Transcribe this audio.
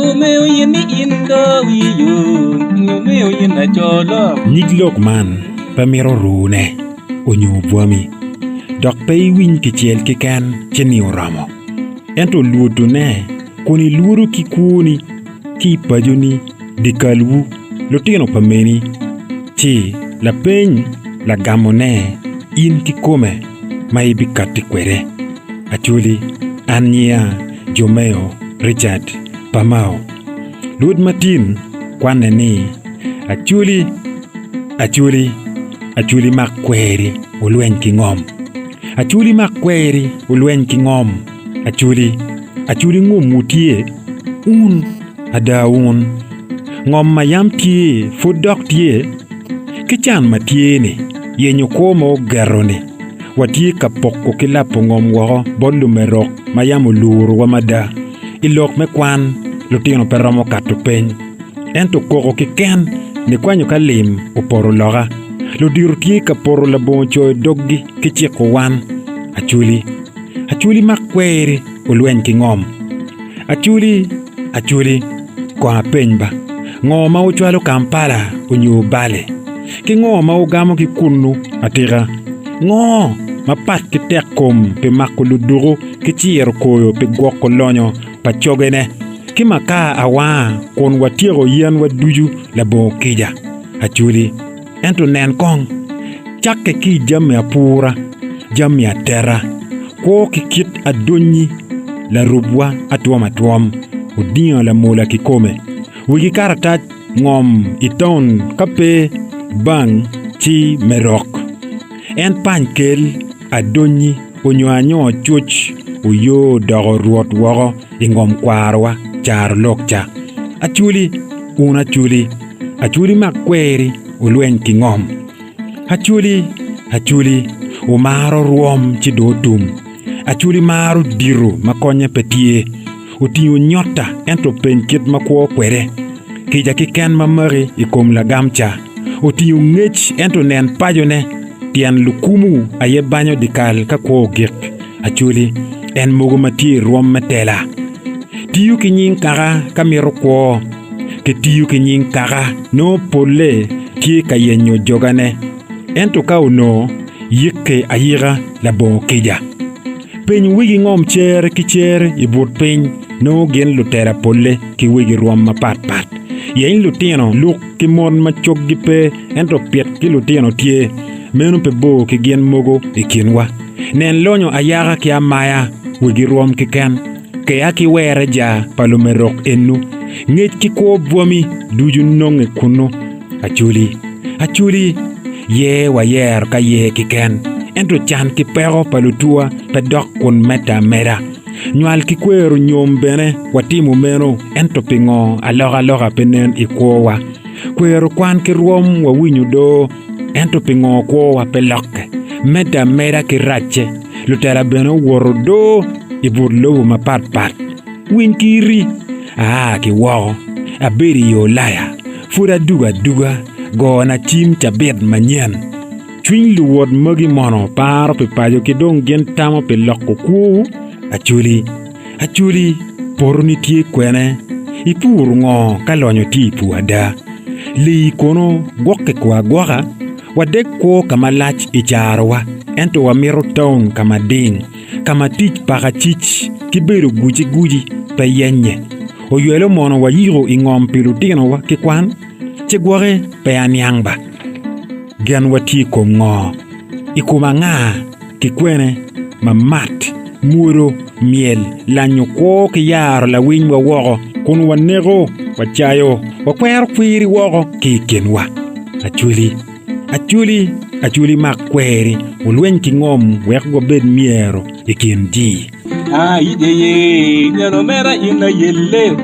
Nyumeo yini inda wiyo, nyumeo yina jolo. Niglok man, pamiro rune, onyo buami. Dok pay win kichel kikan cheni oramo. Ento luoto ne, kuni luoro kikuni, ki pajoni, dikalwu, lotino pameni. Chi, la peny, la gamone, in kikome, maibi katikwere. Achuli, Anya, Jomeo, Richard, Pamao. Lud Martin, kwane ni. Achuli makweri, ulwen kingom. Achuli makweri, ulwen kingom. Achuli ngumutie, adaun. Ngom mayam tie, fudok tie. Kichan matie ni, yenyo komo garone. Watie kapoko kilapo ngom wako, bolu merok, mayam uluru wamada. Ilok mekwan, lutino peramo katupeny. Ento koko kiken, ni kwanyo kalim, uporo loga. Ludiru tie kaporo laboncho doggi, kichiko wan. Achuli makweri, ulwen kingom. Achuli, kwa penyba. Ngoma uchwalo Kampala, unyu bale. Ki ngoma ugamo kikunu, atira. Mapat kitek kom, pe makuluduro, kichiro koyo, pe gwoko lonyo, pa chogene. Ki maka awa, kon watiro yen waduju, labo kija. Achuli, ento nen kong. Chake ki jami apura, jami atera. Ko kikit adonyi, la rubwa atuam. Udiyan la mola kikome. Wiki karatat ngom iton kape bang chi merok. En pankel adonyi onyo chuch uyo dogo ruot wogo ingom kwarwa char lokcha. Achuli makweri ulwen kingom. Achuli umaro ruom chidotum. Achuli maru diru makonye petie. Utiyo nyota ento penkit makwo kwere. Kija kiken mamari ikom la gamcha. Utiyo ngech ento nen pajone. Tian lukumu aye banyo dikal kakwo gik. Achuli en mugu mati ruom metela. Tiyu kinyin kara kamiro kwo. Ke tiyu kinyin kara no pole tie kayenyo jogane. Ento kauno yike ayira la bon kija. Peny wigi ngom cher kicher ibut peny no gen lutera pole ki wigi ruom mapat. Yen lutino luk ki mon machok gipe ento piet ki lutino tie menu pe bo ki gen mogo ikinwa. Nen lonyo ayaga ki amaya wigi ruom kiken ke aki were ja palumerok enu ngech ki ko buami duju nonge kuno. Achuli ye wa yer ka ye kiken ento chan ki pero palutua pedok kun meta. Nyual ki kweru nyom bene watimu meno ento pingo aloga penen ikowa. Kweru kwan ki ruom wa winyu do ento pingo kowa peloke. Meta ki rache lutera bene woro do ibur lobu mapat. Win kiri ki wago abiri yo laya. Fura duga go na tim chabed manyen. Chwin luwod magi mono paro pe pajo ki dong gen tamo pe loko kuo. Achuli porni tie kwene ipuru ngo kalonyo ti puada. Li kono gwoke kwa gwaga wadek ko kama lach icharwa ento wamiro town kama ding kama tich paka chich kiberu guji pe yenye. Oyuelo mono wa yiro ingom pilutino wa kikwan chegware pe anyangba. Gen wati ko ngo ikuma nga kikwene mamat muro miel lanyo ko ki yar la winy wa wogo kun wanego wachayo wakwer kwiri wogo kikenwa. Achuli makweri ulwen kingom wek go bed miero ikin di. Ideye nyano mera ina yelle